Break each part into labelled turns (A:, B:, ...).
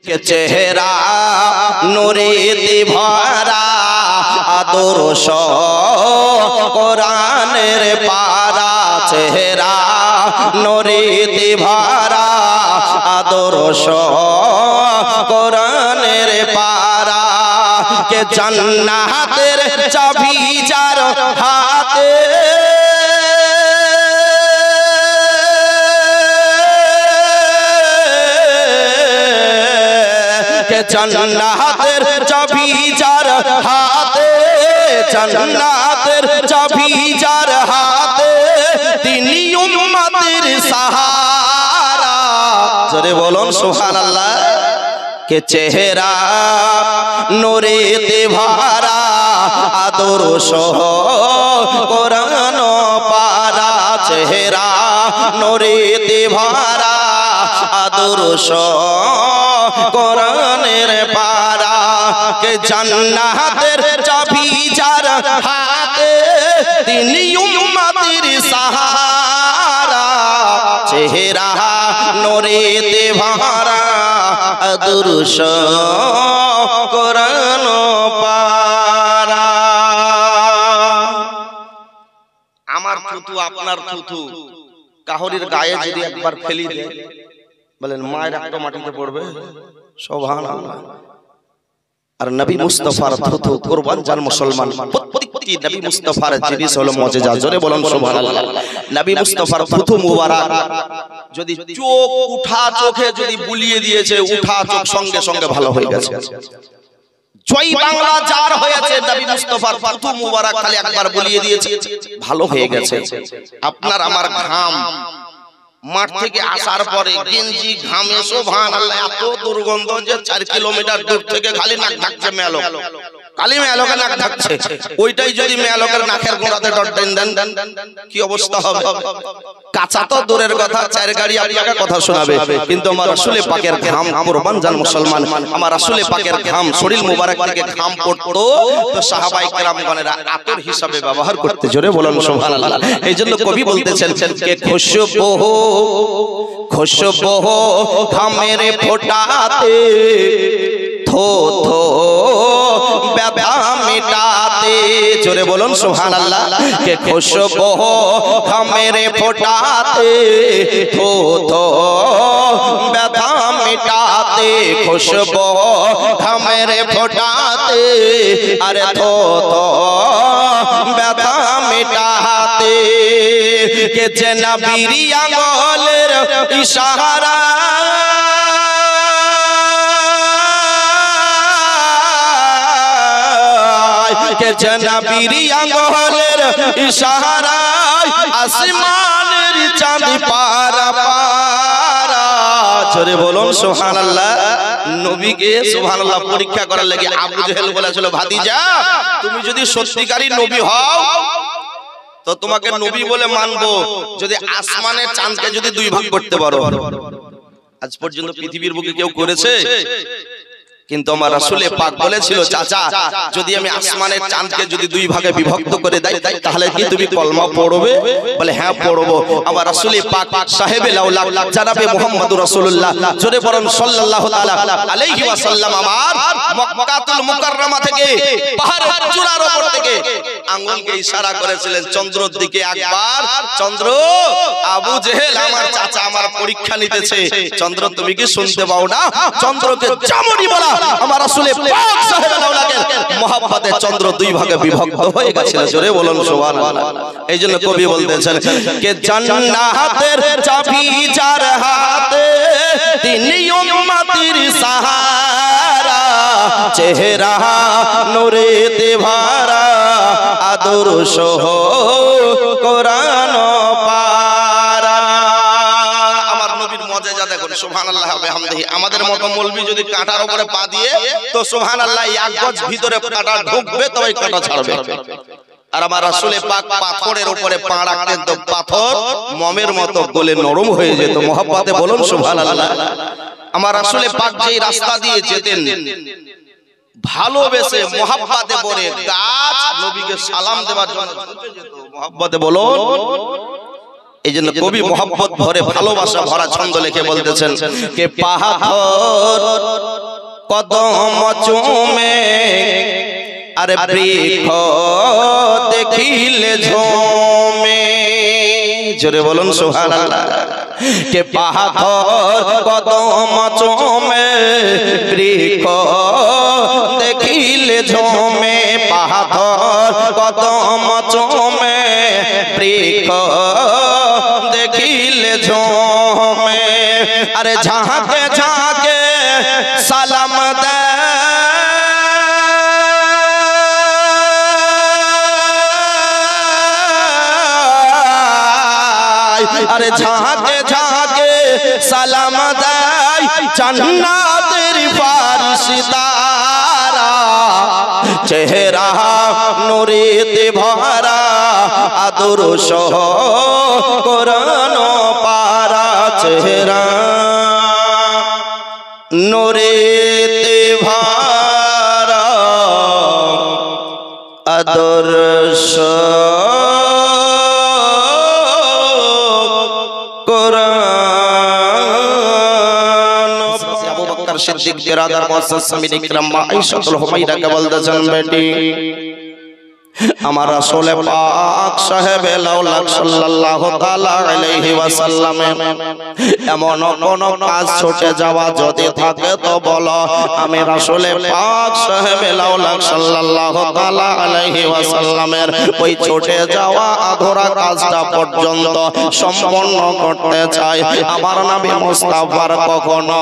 A: কে চেহারা নূরেতে ভরা আদর্শ কোরআনের পারা চেহারা নূরেতে ভরা আদর্শ কোরআনের পারা কে জান্নাতের চাবি যার হাতে কে জান্নাতের চাবি যার হাতে জান্নাতের চাবি যার হাতে তিনি উম্মতের সাহারা জোরে বলুন সুবহানাল্লাহ কে চেহারা নূরেতে ভরা আদর্শ কোরআন পারা চেহারা নূরেতে ভরা আদর্শ কোরআনের পারা কে জান্নাতের চাবি যার হাতে তিনি উম্মতের সাহারা চেহারা নূরেতে ভরা আদর্শ কোরআন পারা আমার থুতু আপনার থুতু কাহরির গায়ে যদি একবার ফেলি দেয় বলেন মায়ের একটা মাটিতে পড়বে সুবহানাল্লাহ আর নবী মুস্তাফার থুতু কুরবান জান মুসলমান প্রত্যেকটি নবী মুস্তাফার জিনিস হলো মুজিজা জোরে বলুন সুবহানাল্লাহ নবী মুস্তাফার থুতু মুবারক যদি চোখ উঠা চোখে যদি বুলিয়ে দিয়েছে উঠা চোখ সঙ্গে সঙ্গে ভালো হয়ে গেছে জয় বাংলা যার হয়েছে নবী মুস্তাফার থুতু মুবারক খালি একবার বুলিয়ে দিয়েছে ভালো হয়ে গেছে আপনার আমার ঘাম মাঠ থেকে আসার পরে গেঞ্জি ঘামে সুবহানাল্লাহ এত দুর্গন্ধ যে 4 কিলোমিটার দূর থেকে খালি নাক ঢাকছে মেলো কালি মেলোকে নাক ঢাকছে ওইটাই যদি মেলোকের নাকের গোড়াতে ডট দেন কি অবস্থা হবে কাঁচা তো দূরের কথা 4 গাড়ি আপনাকে কথা শোনাবে কিন্তু আমার রাসূল পাকের ঘাম কুরবান জান মুসলমান আমার রাসূল পাকের ঘাম শরীর মোবারক থেকে ঘাম পড়তো তো সাহাবায়ে কেরামগণেরা আতর হিসাবে ব্যবহার করতে জোরে বলুন সুবহানাল্লাহ এইজন্য কবি বলতেছেন কে খুশবু ঘামের ফোঁটাতে থো থো ব্যথা মিটাতে জোরে বলুন সুবহানাল্লাহ কে খুশবু ঘামের ফোঁটাতে থো থো ব্যথা মিটাতে খুশবু ঘামের ফোঁটাতে আরে থো থো ব্যথা মিটাতে কে যে নবীর আঙ্গুলের ইশারা কে যে নবীর আঙ্গুলের ইশারায় আসমানের চাঁদ পারা পারা জোরে বলুন সুবহানাল্লাহ নবীকে সুবহানাল্লাহ পরীক্ষা করার লাগি আবু জেহেল বলেছিল ভাতিজা তুমি যদি সত্যিকারী নবী হও তো তোমাকে নবী বলে মানবো যদি আসমানের চাঁদকে যদি দুই ভাগ করতে পারো আজ পর্যন্ত পৃথিবীর বুকে কেউ করেছে কিন্তু আমার রাসূল পাক বলেছিল চাচা যদি আমি আসমানের চাঁদকে যদি দুই ভাগে বিভক্ত করে দেই তাহলে কি তুমি কলমা পড়বে বলে হ্যাঁ পড়বো আমার রাসূল পাক সাহেবে লাউলাক জনাবে মুহাম্মদুর রাসূলুল্লাহ জোরে বলেন সাল্লাল্লাহু তাআলা আলাইহি ওয়াসাল্লাম আমার মক্কাতুল মুকাররমা থেকে পাহাড়ের চূড়ার উপর থেকে আঙ্গুলকে ইশারা করেছিলেন চন্দ্রের দিকে একবার চন্দ্র আবু জেহেল আমার চাচা আমার পরীক্ষা নিতেছে চন্দ্র তুমি কি শুনতে পাও না চন্দ্রকে জামনি বলা আমার রাসূল পাক সাহেবে লাউলাকের মহব্বতে চন্দ্র দুই ভাগে বিভক্ত হয়ে গেছিল জোরে বলুন সুবহানাল্লাহ এইজন্য কবি বলতেছেন কে জান্নাতের চাবি যার হাতে তিনি উম্মতের সাহারা চেহারা নূরেতে ভরা আদর্শ কোরআন পারা আমার নবীর মুজিজা দেখুন সুবহানাল্লাহ ওয়া বিহামদিহি আমাদের মতো মৌলবি যদি কাঁটার উপরে পা দিয়ে তো সুবহানাল্লাহ এক গজ ভিতরে কাঁটা ঢুকবে তবেই কাঁটা ছাড়বে আর আমার রাসূল পাক পাথরের উপরে পা রাখতেন তো পাথর মমের মতো গলে নরম হয়ে যেত মহব্বতে বলুন সুবহানাল্লাহ আমার রাসূল পাক যেই রাস্তা দিয়ে যেতেন ভালোবেসে মহব্বতে পড়ে গাছ নবীকে সালাম দেওয়ার জন্য ঝুঁকে যেত মহব্বতে বলুন এইজন্য কবি মহব্বত ভরে ভালোবাসা ভরা ছন্দ লিখে বলতেছেন কে পাথর কদম চুমে আরে বৃক্ষ দেখিলে ঝোমে। জোরে বলুন সুবহানাল্লাহ। কে পাথর কদম চুমে বৃক্ষ দেখিলে ঝোমে, পাথর কদম চুমে বৃক্ষ দেখিলে ঝোমে। আরে ঝাঁকে ঝাঁকে সালাম দে আরে ঝাঁকে ঝাঁকে সালাম দেয় জান্নাতের ফারিস্তারা, চেহারা নূরেতে ভরা আদর্শ কোরআন পারা, চেহারা নূরেতে ভরা আদর্শ सिद्दीक बिरादर मुअज़्ज़ज़ समीर इकराम आयशातुल हुमैरा के বলতেছেন বেটি আমার রাসূল পাক সাহেবে লাউলাক সাল্লাল্লাহু তাআলা আলাইহি ওয়াসাল্লাম এমন কোন কাজ ছুটে যাওয়া যদি থাকে তো বলো, আমি রাসূল পাক সাহেবে লাউলাক সাল্লাল্লাহু তাআলা আলাইহি ওয়াসাল্লামের ওই ছুটে যাওয়া আধরা কাজটা পর্যন্ত সম্পন্ন করতে চাই। আমার নবী মুস্তাফার কখনো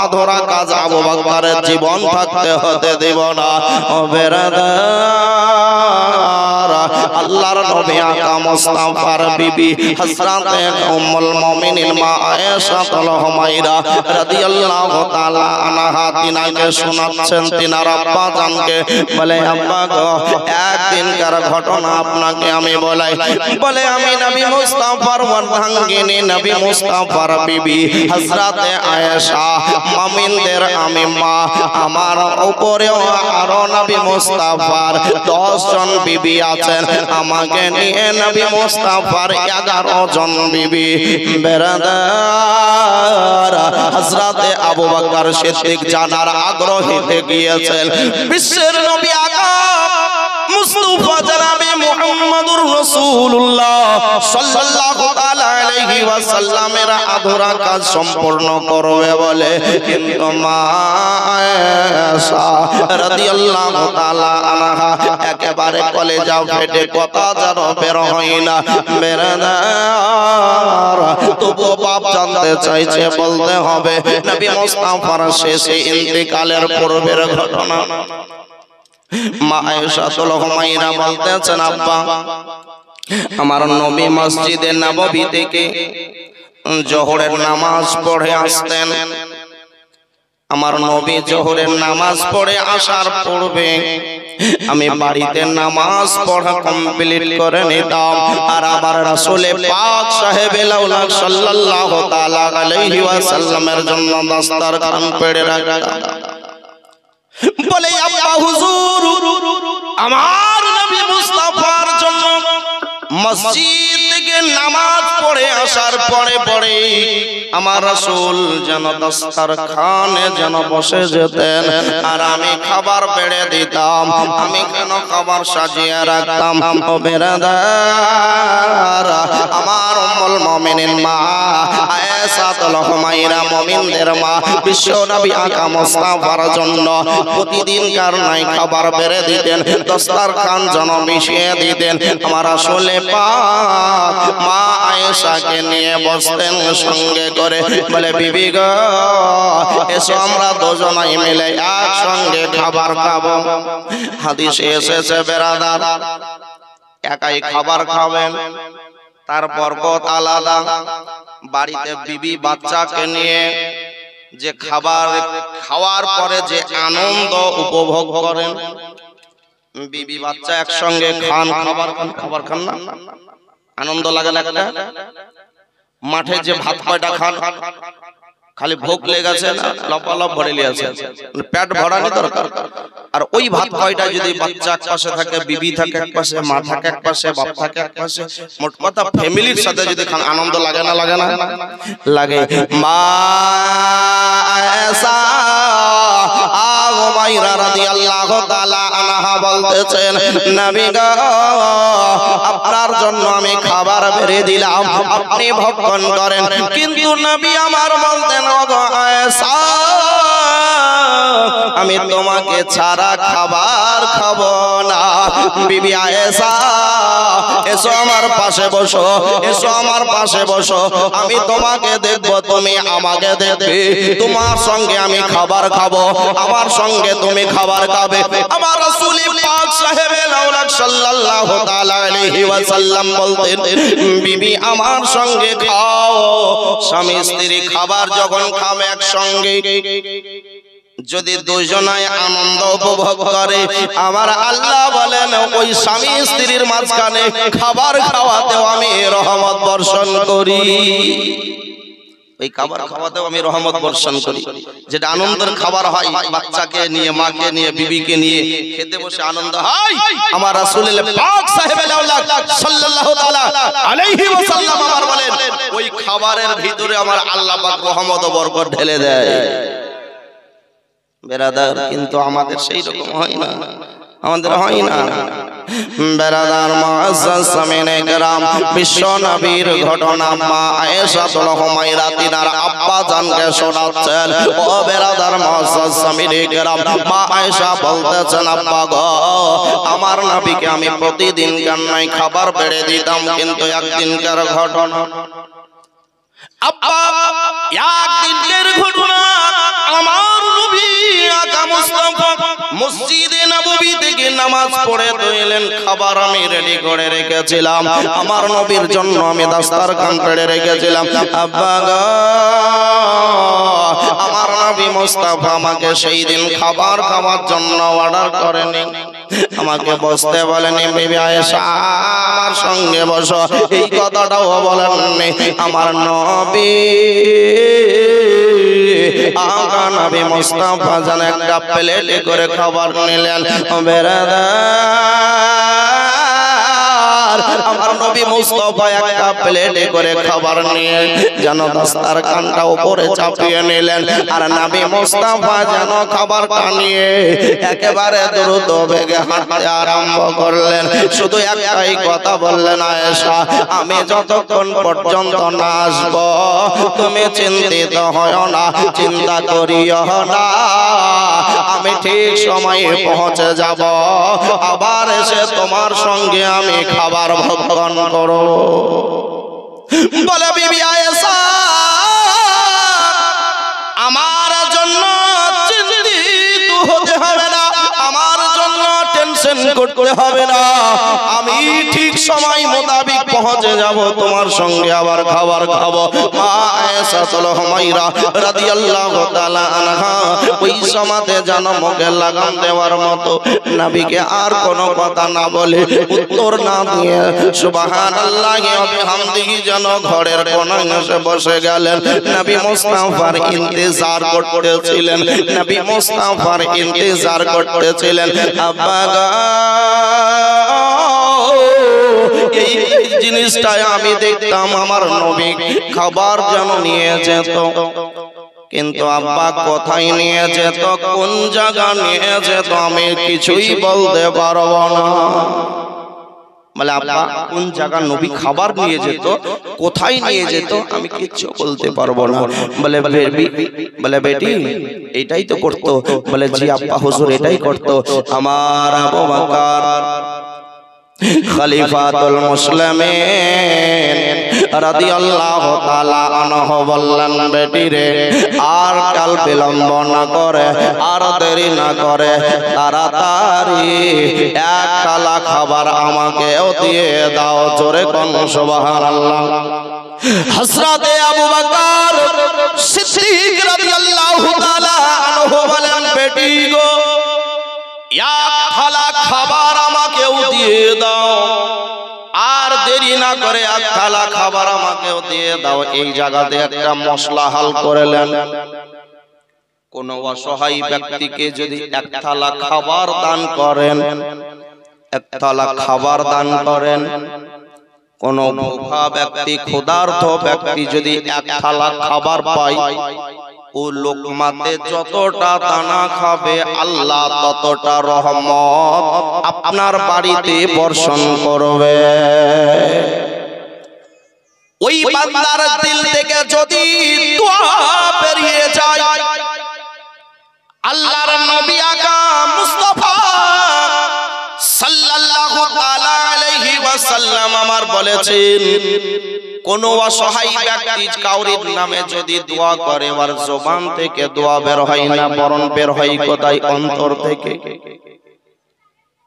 A: আধরা কাজ আবু বকরের জীবন থাকতে হতে দেব না। ও বেরাদার, আল্লাহর নবী আকা মুস্তাফার বিবি হযরতে উম্মুল মুমিনিন মা আয়েশাতুল হুমায়রা রাদিয়াল্লাহু তাআলা আনহা তিনাকে শোনাচ্ছেন তিনার আব্বা জানকে, বলে আব্বা গো একদিনকার ঘটনা আপনাকে আমি বলাই। বলে আমি নবী মুস্তাফার বর্ধাঙ্গিনী নবী মুস্তাফার বিবি হযরতে আয়েশা মুমিনদের আমি মা, আমার উপরেও আরো নবী মুস্তাফার 10 জন বিবি আছেন, আমাকে নিয়ে নবী মুস্তাফার 11 জন বিবি। বেরাদার, হযরতে আবু বকর সিদ্দিক জানার আগ্রহীতে গিয়েছেন বিশ্বের নবী আকা মুস্তাফা জনাবে মুহাম্মদুর রাসূলুল্লাহ সাল্লাল্লাহু তাআলা আলাইহি ওয়াসাল্লামের আধরা কাজ সম্পূর্ণ করবে বলে, কিন্তু মা আয়েশা রাদিয়াল্লাহু তাআলা আনহা একেবারে কলেজা ফেটে কথা যেন বের হয় না। বেরাদার, তবু বাপ জানতে চাইছে, বলতে হবে নবী মুস্তাফার শেষে ইন্তেকালের পূর্বের ঘটনা। মা আয়েশাতুল হুমায়রা বলতেছেন, আব্বা আমার নবী মসজিদে নববী থেকে জোহরের নামাজ পড়ে আসতেন। আমার নবী জোহরের নামাজ পড়ে আসার পূর্বে আমি বাড়িতে নামাজ পড়া কমপ্লিট করে নিতাম, আর আমার রাসূল পাক সাহেবে লাউলাক সাল্লাল্লাহু তাআলা আলাইহি ওয়াসাল্লামের জন্য দস্তরখান পেড়ে রাখতাম। বলে আব্বা হুজুর, আমার নবী মুস্তাফার জন্য মসজিদ থেকে নামাজ পড়ে আসার পরে পরে আমার রাসূল যেন দস্তরখানে যেন বসে যেতেন, আর আমি খাবার বেড়ে দিতাম। আমি কেন খাবার সাজিয়ে রাখতাম? ও বেরাদার, আমার উম্মুল মুমিনিন মা আয়েশাতুল হুমায়রা মুমিনদের মা বিশ্ব নবী আকা মুস্তাফার জন্য প্রতিদিনকার নাই খাবার বেড়ে দিতেন, দস্তরখান যেন মিশিয়ে দিতেন। আমার রাসূল পাক মা আয়েশাকে নিয়ে বসতেন সঙ্গে করে, বলে বিবি গো এসো আমরা দুজনাই মিলে একসঙ্গে খাবার খাবো। হাদিসে এসেছে বেরাদার, একাই খাবার খাবেন তার বরকত আলাদা। বাড়িতে বিবি বাচ্চাকে নিয়ে যে খাবার খাওয়ার পরে যে আনন্দ উপভোগ করেন, বিবি বাচ্চা একসঙ্গে খান, খাবার খান না, আনন্দ লাগে না একটা? মাঠে যে ভাত কয়টা খান, খালি ভোগ লেগেছে না, লপালপ ভরে লিয়েছে, পেট ভরানি দরকার। আর ওই ভাত কয়টা যদি বাচ্চা এক পাশে থাকে, বিবি থাকে এক পাশে, মা থাকে এক পাশে, বাপ থাকে এক পাশে, মোট কথা ফ্যামিলির সাথে যদি খান, আনন্দ লাগে না? লাগে না? লাগে। মা আয়েশা রাদিয়াল্লাহু তাআলা আনহা বলতেছেন, নবী গো আপনার জন্য আমি খাবার বেড়ে দিলাম, আপনি ভক্ষণ করেন। কিন্তু নবী আমার বলতেন, ওগো আয়েশা আমি তোমাকে ছাড়া খাবার খাবো না। বিবি আয়েশা এসো আমার পাশে বসো, এসো আমার পাশে বসো, আমি তোমাকে দেখবো, তুমি আমাকে দেখবে, তোমার সঙ্গে আমি খাবার খাবো, আমার সঙ্গে তুমি খাবার খাবে। আমার রাসূল পাক সাহেবে লাউলাক সাল্লাল্লাহু তাআলা আলাইহি ওয়াসাল্লাম বলতেন, বিবি আমার সঙ্গে খাও। স্বামী স্ত্রী খাবার যখন খাবে একসঙ্গে, যদি দুজনায় আনন্দ উপভোগ করে, আমার আল্লাহ বলেন ওই স্বামী স্ত্রীর মাঝখানে খাবার খাওয়াতেও আমি রহমত বর্ষণ করি। ওই খাবার খাওয়াতেও আমি রহমত বর্ষণ করি। যেটা আনন্দের খাবার হয়, বাচ্চাকে নিয়ে, মাকে নিয়ে, বিবিকে নিয়ে খেতে বসে আনন্দ হয়, আমার রাসূলুল্লাহ পাক সাহেবে লাউলাক সাল্লাল্লাহু তাআলা আলাইহি ওয়াসাল্লাম আমার বলেন ওই খাবারের ভিতরে আমার আল্লাহ পাক রহমত ও বরকত ঢেলে দেয়। বেরাদার, কিন্তু আমাদের সেই রকম হয় না, আমাদের হয় না। বেরাদার মুআজ্জাজ সামিনে কেরাম, বিশ্ব নবীর ঘটনা মা আয়েশা হুমায়রা তিনার আব্বা জানকে শোনাচ্ছেন। ও বেরাদার মুআজ্জাজ সামিনে কেরাম, মা আয়েশা বলতেছেন, আব্বা গো আমার নবীকে আমি প্রতিদিন কান্নায় খাবার বেড়ে দিতাম, কিন্তু একদিনকার ঘটনা, আব্বা একদিনকার ঘটনা, আমার নবী আকা মুস্তাফা মসজিদে নববী থেকে নামাজ পড়ে তো এলেন, খাবার আমি রেডি করে রেখেছিলাম, আমার নবীর জন্য আমি দাস্তারখান পেড়ে রেখেছিলাম। আব্বা গো আমার নবী মুস্তাফা আমাকে সেই দিন খাবার খাওয়ার জন্য অর্ডার করেনি, আমাকে বসতে বলেনি, বিবি আয়েশা আমার সঙ্গে বসো, এই কথাটাও বলেননি। আমার নবী আকা নবী মুস্তাফা যেন একটা প্লেটে করে খাবার নিলেন। আমার নবী মুস্তাফা একটা প্লেটে করে খাবার নিয়ে যেন দাস্তারখানটা উপরে চাপিয়ে নিলেন, আর নবী মুস্তাফা যেন খাবারটা নিয়ে একেবারে দ্রুত বেগে হাঁটতে আরম্ভ করলেন। শুধু একটাই কথা বললেন, আয়েশা আমি যতক্ষণ পর্যন্ত না আসবো তুমি চিন্তিত হয়ো না, চিন্তা করিও না, আমি ঠিক সময়ে পৌঁছে যাব, আবার এসে তোমার সঙ্গে আমি খাবার ভক্ষণ করব। বলে বিবি আয়েশা আমার জন্য চিন্তিত হতে হবে না, আমার জন্য টেনশন করতে হবে না, আমি ঠিক সময় মোতাবেক পৌঁছে যাব, তোমার সঙ্গে আবার খাবার খাবো। মা আয়েশা হুমায়রা রাদিয়াল্লাহু তাআলা আনহা ওই সময়তে যেন মুখে লাগাম দেওয়ার মতো নবীকে আর কোনো কথা না বলে, উত্তর না দিয়ে সুবহানাল্লাহি ওয়া বিহামদিহি যেন ঘরের কোণায় এসে বসে গেলেন। নবী মুস্তাফার ইন্তজার করতেছিলেন, নবী মুস্তাফার ইন্তজার করতেছিলেন। আব্বা গো এই জিনিসটা আমি দেখতাম, আমার নবী খাবার যেন নিয়ে যেত, কিন্তু আব্বা কোথায় নিয়ে যেত, কোন জায়গা নিয়ে যেত আমি কিছুই বলতে পারবো না। বলে আব্বা কোন জায়গা নবী খাবার নিয়ে যেত, কোথায় নিয়ে যেত আমি কিচ্ছু বলতে পারবো না। বলে বেটি এটাই তো করতো। বলে জি আব্বা হুজুর এটাই করতো। আমার আবু বকর খলিফাতুল মুসলিমিন রাদিয়াল্লাহু তাআলা আনহু বললেন, বেটি রে আর কাল বিলম্ব না করে, আর দেরি না করে, তাড়াতাড়ি এক থালা খাবার আমাকেও দিয়ে দাও। জোরে কোন সুবহানাল্লাহ। হযরতে আবু বকর সিদ্দিক রাদিয়াল্লাহু তাআলা আনহু বলেন, বেটি গো এক থালা খাবার আমাকেও দিয়ে দাও, আর দেরি না করে এক থালা খাবার আমাকেও দিয়ে দাও। এই জায়গাতে একটা মশলা হাল করলেন, কোন অসহায় ব্যক্তিকে যদি এক থালা খাবার দান করেন, এক থালা খাবার দান করেন, কোন ভোখা ব্যক্তি ক্ষুধার্ত ব্যক্তি যদি এক থালা খাবার পায়, ও লোকমাতে যতটা দানা খাবে আল্লাহ ততটা রহমত আপনার বাড়িতে বর্ষণ করবে। ওই বান্দার দিল থেকে যদি দোয়া বেরিয়ে যায়, আল্লাহর নবী আকা মুস্তাফা সাল্লাল্লাহু তাআলা আলাইহি ওয়াসাল্লাম আমার বলেছেন, কোন অসহায় ব্যক্তি কাউরির নামে যদি দোয়া করে আর জবান থেকে দোয়া বের হয় না, বরং বের হয় কোথায়? অন্তর থেকে।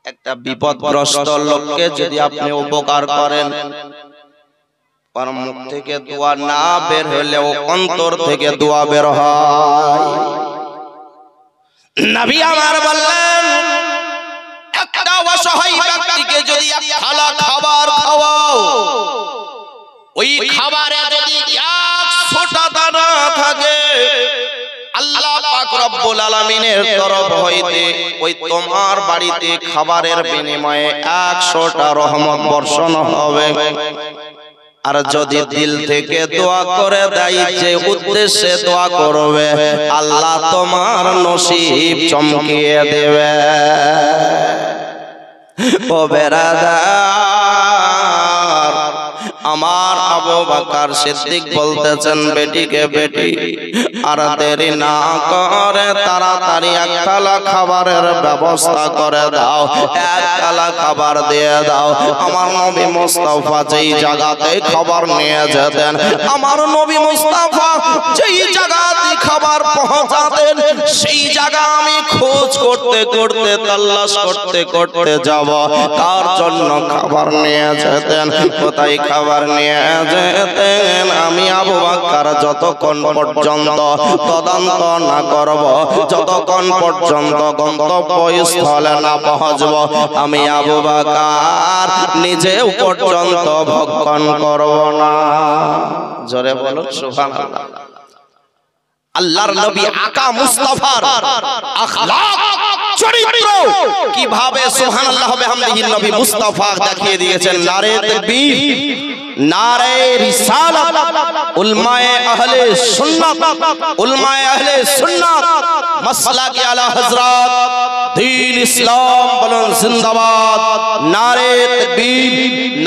A: একটা বিপদগ্রস্ত লোককে যদি আপনি উপকার করেন, আর মুখ থেকে দোয়া না বের হলেও অন্তর থেকে দোয়া বের হয়। নবী আমার বললেন, একটা অসহায় ব্যক্তিকে যদি এক থালা খাবার খাওয়াও, ওই খাবারে যদি 100টা দানা থাকে, আল্লাহ পাক রব্বুল আলামিনের তরফ হইতে ওই তোমার বাড়িতে খাবারের বিনিময়ে 100টা রহমত বর্ষণ হবে। আর যদি দিল থেকে দোয়া করে দেয়, যে উদ্দেশ্যে দোয়া করবে, আল্লাহ তোমার নসিব চমকিয়ে দেবে। ও বেরাদার, আমার আবু বকর সিদ্দিক বলতেছেন, বেটিকে বেটি আর দেরি না করে তাড়াতাড়ি এক থালা খাবারের ব্যবস্থা করে দাও, এক থালা খাবার দিয়ে দাও। আমার নবী মুস্তাফা যেই জায়গাতে খাবার নিয়ে যেতেন, আমার নবী মুস্তাফা যেই জায়গাতে খাবার পৌঁছাতেন, সেই জায়গা আমি খোঁজ করতে করতে তালাশ করতে করতে যাব, কার জন্য খাবার নিয়ে যেতেন, কোথায় খাবার নিয়ে যেতেন। আমি আবু বকর যতক্ষণ পর্যন্ত তদন্ত না করব, যতক্ষণ পর্যন্ত গন্তব্যস্থলে না পৌঁছব, আমি আবু বকর নিজেও পর্যন্ত ভক্ষণ করব না। জোরে বলুন সুবহানাল্লাহ। আল্লাহর নবী আকা মুস্তাফার আখলাক চরিত্র কিভাবে সুবহানাল্লাহ বিহামদিহি নবী মুস্তাফা দেখিয়ে দিয়েছেন। নারে তাকবীর, নারে রিসালাত, উলমায়ে আহলে সুন্নাত, উলমায়ে আহলে সুন্নাত মাসলাকে আলা হযরত দ্বীন ইসলাম বলুন জিন্দাবাদ। নারে তাকবীর,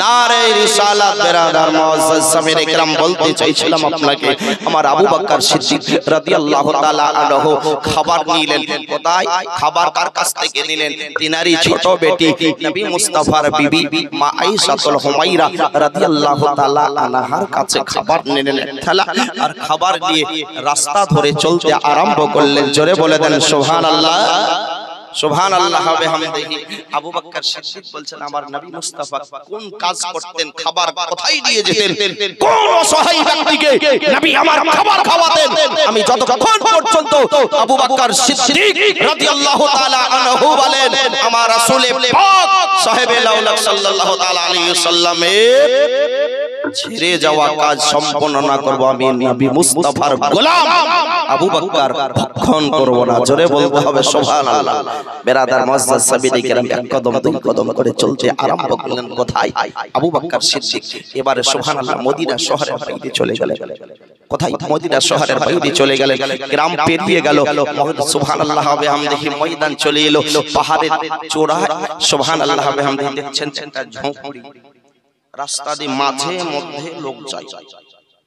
A: নারে রিসালাত। বেরাদার মুআজ্জাজ সামির ইকরাম, বলতে চাইছিলাম আপনাকে, আমার আবু বকর সিদ্দিক রাদিয়াল্লাহু তাআলা আনহু খাবার নিলেন কোথায়? খাবার কার কাছ থেকে নিলেন? তিনারই ছোট বেটি নবী মুস্তাফার বিবি মা আয়েশাতুল হুমায়রা রাদিয়াল্লাহু তাআলা আনহার কাছে খাবার নিলেন থালা, আর খাবার নিয়ে রাস্তা ধরে চলতে আরম্ভ করলেন। জোরে বলে দেন সুবহানাল্লাহ। সুবহানাল্লাহ বিহামদিহি। আবু বকর সিদ্দিক বলছেন, আমার নবী মুস্তাফা কোন কাজ করতেন, খাবার কোথায় দিয়ে যেতেন, কোন অসহায় ব্যক্তিকে নবী আমার খাবার খাওয়াতেন, আমি যতক্ষণ পর্যন্ত আবু বকর সিদ্দিক রাদিয়াল্লাহু তাআলা আনহু বলেন, আমার রাসূল পাক সাহেবে লাউলাক সাল্লাল্লাহু তাআলা আলাইহি ওয়াসাল্লামের ছেড়ে যাওয়া কাজ সম্পন্ন না করব, আমি নবী মুস্তাফার গোলাম আবু বকর ভক্ষণ করব না। জোরে বলতে হবে সুবহানাল্লাহ। বেরাদার মুআজ্জাজ সাবিরি কেরাম, এক কদম দুই কদম করে চলতে আরম্ভ করলেন কোথায়? আবু বকর সিদ্দিক এবারে সুবহানাল্লাহ মদিনা শহরের বাইরে চলে গেলেন। কোথায়? মদিনা শহরের বাইরে চলে গেলেন, গ্রাম পেরিয়ে গেল, সুবহানাল্লাহ বিহামদিহি ময়দান চলে এলো, পাহাড়ের চূড়ায় সুবহানাল্লাহ বিহামদিহি দেখছেন একটা ঝোপড়ি, রাস্তা দিয়ে মাঝে মধ্যে লোক যায়,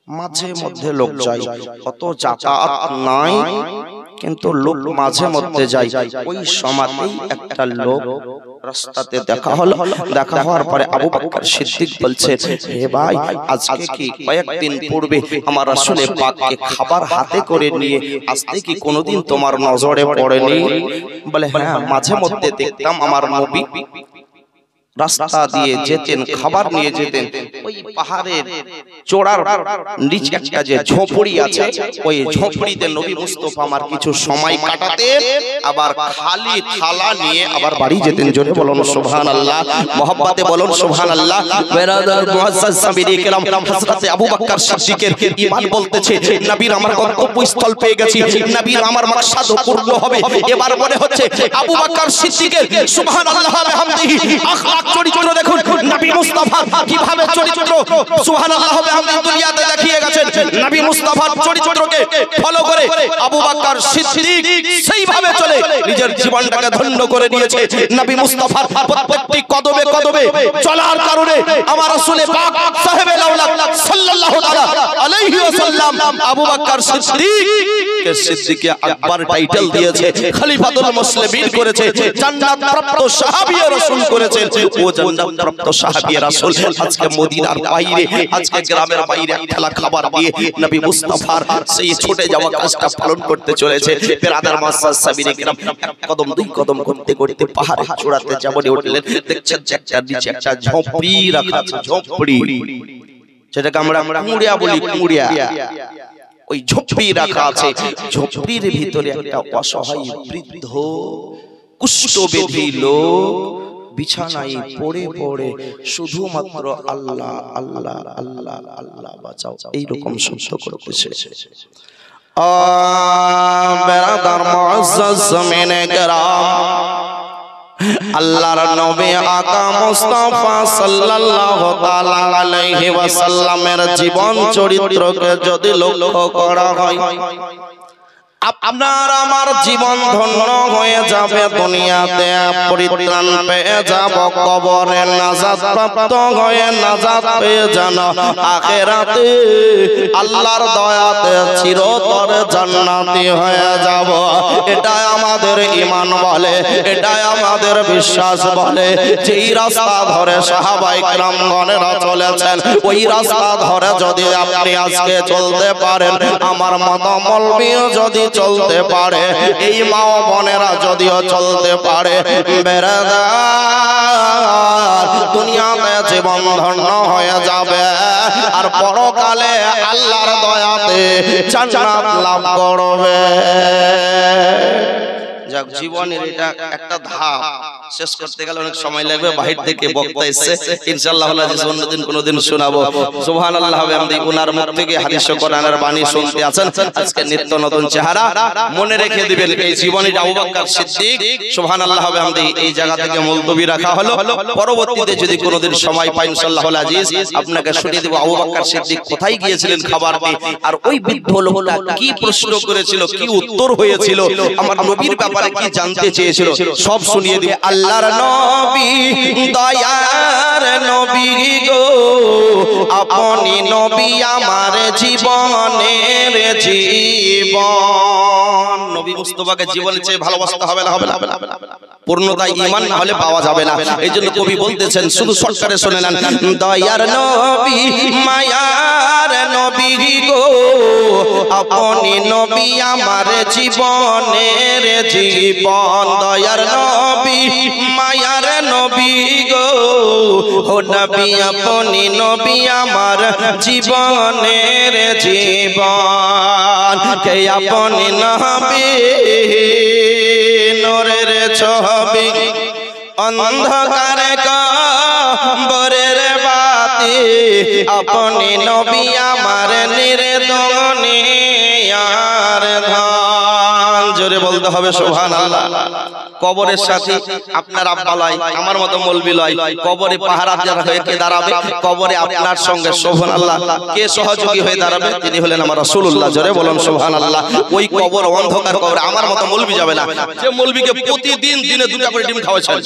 A: মাঝে মধ্যে লোক যায়, কত যাতায়াত নাই, কিন্তু লোক মাঝে মধ্যে যায়। ওই সময়তেই একটা লোক রাস্তাতে দেখা হলো। দেখা হওয়ার পরে আবু বকর সিদ্দিক বলছে, হে ভাই, আজকে কি কয়েকদিন পূর্বে আমার রাসূল পাককে খাবার হাতে করে নিয়ে আসতে কি কোনোদিন তোমার নজরে পড়েনি? বলে, হ্যাঁ, মাঝে মধ্যে দেখতাম আমার নবী রাস্তা দিয়ে যেতেন, খাবার নিয়ে যেতেন। ওই পাহাড়ের চূড়ার নিচে একটা যে ঝোপড়ি আছে, ওই ঝোপড়িতে নবী মুস্তাফা আমার কিছু সময় কাটাতেন, আবার খালি থালা নিয়ে আবার বাড়ি যেতেন। জোরে বলুন সুবহানাল্লাহ, মহব্বতে বলুন সুবহানাল্লাহ। বেরাদার মুআজ্জাজ সামিরি কেরাম, হযরত আবু বকর সিদ্দিকের ঈমান বলতেছে, নবীর আমার গন্তব্যস্থল পেয়ে গেছি, নবীর আমার মাকসাদ পূর্ণ হবে। এবার মনে হচ্ছে আবু বকর সিদ্দিকের সুবহানাল্লাহ বিহামদিহি আখলাক অবাক চরিত্র দেখুন নবী মুস্তাফা কিভাবে চরিত্র সুবহানাল্লাহ বিহামদি দুনিয়াতে দেখিয়ে গেছেন। নবী মুস্তাফার চরিত্রকে ফলো করে আবু বকর সিদ্দিক সেইভাবে চলে নিজের জীবনটাকে ধন্য করে নিয়েছে। নবী মুস্তাফার প্রত্যেকটি কদমে কদমে চলার কারণে আমার রাসূল পাক সাহেবে লাউলা সাল্লাল্লাহু তাআলা আলাইহি ওয়াসাল্লাম আবু বকর সিদ্দিককে সিদ্দিকে আকবর টাইটেল দিয়েছে, খলিফাতুল মুসলিমিন করেছে, জান্নাত প্রাপ্ত সাহাবী রাসূল করেছেন। ও জান্নাত প্রাপ্ত সাহাবী রাসূল আজকে মদিনার বাইরে, আজকে গ্রামের বাইরে একলা খাবার দিয়ে নবী মুস্তাফার সেই ছুটে যাওয়া কাজটা পালন করতে চলেছে। বিরাদার মাসাজ সাবিরে কিরাম এক কদম দুই কদম করতে করতে পাহাড়ে চূড়াতে যেমন উঠলেন, দেখছেন একটা নিচে একটা ঝোপড়ি রাখা আছে, ঝোপড়ি যেটাকে আমরা কুড়িয়া বলি, কুড়িয়া, ওই ঝোপড়ি রাখা আছে। ঝোপড়ির ভিতরে একটা অসহায় বৃদ্ধ কুষ্ঠব্যাধি লোক বিছানায় পড়ে পড়ে শুধুমাত্র আল্লাহ আল্লাহ আল্লাহ আল্লাহ বাঁচাও এইরকম শব্দ করতেছে। বেরাদার মুআজ্জাজ জমিনে কেরাম, আল্লাহর নবী আকা মুস্তাফা সাল্লাল্লাহু তাআলা আলাইহি ওয়াসাল্লামের জীবন চরিত্রকে যদি লক্ষ্য করা হয়, আপনার আমার জীবন ধন্য হয়ে যাবে, দুনিয়াতে পরিত্রাণ পেয়ে যাব, কবরে নাজাত প্রাপ্ত হয়ে নাজাত পেয়ে যেন আখিরাতে আল্লাহর দয়াতে চিরতরে জান্নাতি হয়ে যাব। এটাই আমাদের ঈমান বলে, এটাই আমাদের বিশ্বাস বলে। যেই রাস্তা ধরে সাহাবায়ে কেরামগণেরা চলেছেন, ওই রাস্তা ধরে যদি আপনি আজকে চলতে পারেন, আমার মত মৌলবীও যদি চলতে পারে, এই মা ও বোনেরা যদিও চলতে পারে, বেরাদার দুনিয়াতে জীবন ধন্য হয়ে যাবে আর পরকালে আল্লাহর দয়াতে জান্নাত লাভ করবে। যাক, জীবনের এটা একটা ধাপ, শেষ করতে গেলে অনেক সময় লাগবে। বাহির থেকে বক্তা এসেছে, ইনশাআল্লাহ অন্যদিন কোনদিন শোনাবো। সুবহানাল্লাহ বিহামদি, ওনার মুখ থেকে হাদিস ও কোরআনের বাণী শুনতে আছেন। আজকে নিত্য নতুন চেহারা মনে রেখে দিবেন। এই জীবনীটা আবু বকর সিদ্দিক, সুবহানাল্লাহ বিহামদি, এই জায়গা থেকে মুলতবি রাখা হলো। পরবর্তীতে যদি কোনদিন সময় পাই ইনশাআল্লাহ আজিজ আপনাকে শুনিয়ে দেব আবু বকর সিদ্দিক কোথায় গিয়েছিলেন খাবার দিয়ে, আর ওই বৃদ্ধ লোকটা কি প্রশ্ন করেছিল, কি উত্তর হয়েছিল, আমার নবীর ব্যাপারে কি জানতে চেয়েছিল, সব শুনিয়ে দিবে। আল্লাহর নবী দয়ার নবী গো, আপনি নবী আমার জীবনের জীবন। নবী মুস্তাফাকে জীবনের চেয়ে ভালোবাসতে হবে না, হবে না, পূর্ণতা ঈমান না হলে পাওয়া যাবে না। এইজন্য কবি বলতেছেন, শুধু সরকারে শুনে নেন, দয়ার নবী মায়ার নবী গো, আপনি নবী আমার জীবনের জীবন। দয়ার নবী মায়ার নবী গো, ও নবী আপনি নবী আমার জীবনের জীবন। কে আপনি নবী নূরের ছবি, অন্ধকারে কবরের বাতি, আপনি নবী আমার নির্দোষী আর ধন। জোরে বলতে হবে সুবহানাল্লাহ। কবরের সাথে আপনার আব্বা লয়, আমার মতো মৌলবি লয়, কবরে পাহারাদার হয়ে কে দাঁড়াবে, কবরে আপনার সঙ্গে সুবহানাল্লাহ কে সহযোগী হয়ে দাঁড়াবে, তিনি হলেন আমার রাসূলুল্লাহ। জোরে বলুন সুবহানাল্লাহ। ওই কবর অন্ধকার কবরে আমার মতো মৌলবি যাবে না। যে মৌলবিকে প্রতিদিন দিনে দুটো করে ডিম খাওয়াচ্ছেন,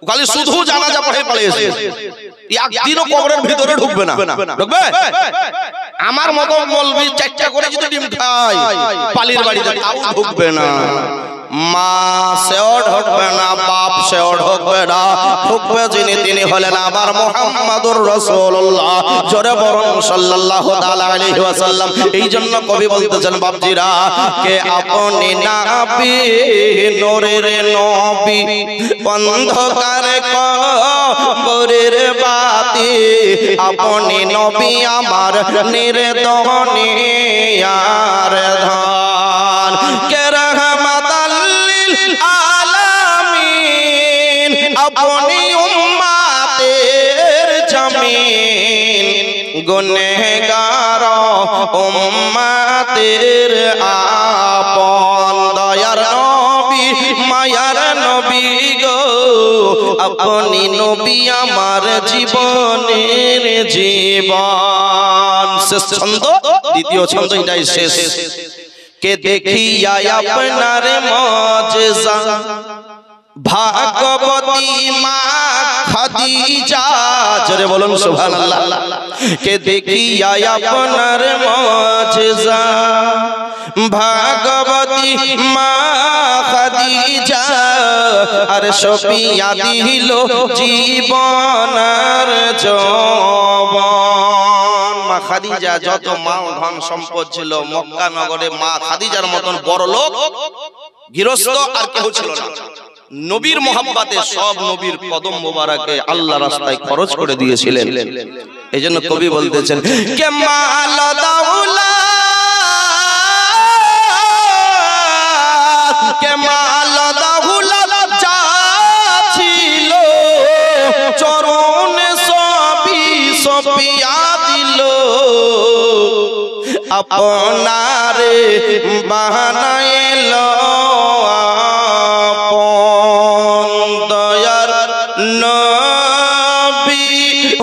A: খালি শুধু জানাজা পড়ে পালিয়েছে, একদিনও কবরের ভিতরে ঢুকবে না। ঢুকবে? আমার মতো মৌলবি চারটা করে যদি ডিম খায় পালির বাড়িতে, তাও ঢুকবে না। মা সেও ঢুকবে না, বাপ সেও ঢুকবে না, ঢুকবে যিনি তিনি হলেন আমার মুহাম্মাদুর রাসূলুল্লাহ। জোরে বলুন সাল্লাল্লাহু তাআলা আলাইহি ওয়াসাল্লাম। এই জন্য কবি বলতেছেন, বাপজিরা কে আপনি নবী নূরের নবী, অন্ধকারে কবরের বাতি, আপনি নবী আমার নির্দোষী আর ধন। কে রহমাতাল লিল আলামিন, আপনি উম্মতের জামিন, গুনেহগার উম্মতের আপন। দয়ার নবী মায়ার নবী গো, আপনি নবী আমার জীবনের জীবন। শেষ ছন্দ, দ্বিতীয় ছন্দ এটাই শেষ। কে দেখিয়া আপনার মুজিজা ভাগবতী মা খাদিজা, জোরে বলুন সুবহানাল্লাহ। কে দেখিয়া আপনার মুজিজা ভাগবতী মা খাদিজা, আর সপিয়া দিল জীবন আর যৌবন। মা খাদিজা যত মাল ধন সম্পদ ছিল মক্কা নগরে মা খাদিজার মতন বড় লোক গৃহস্থ আর কেউ ছিল না। নবীর মোহাব্বতে সব নবীর কদম মোবারকে আল্লাহ রাস্তায় খরচ করে দিয়েছিলেন। এই জন্য কবি বলতেছেন কে মাল দাউলাত, কে মাল দাউলাত যা ছিল চরণে সবই সপিয়া দিল, আপনারে বানাইল দয়ার নবী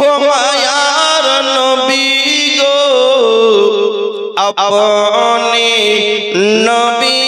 A: ও মায়ার নবী গো, আপনি নবী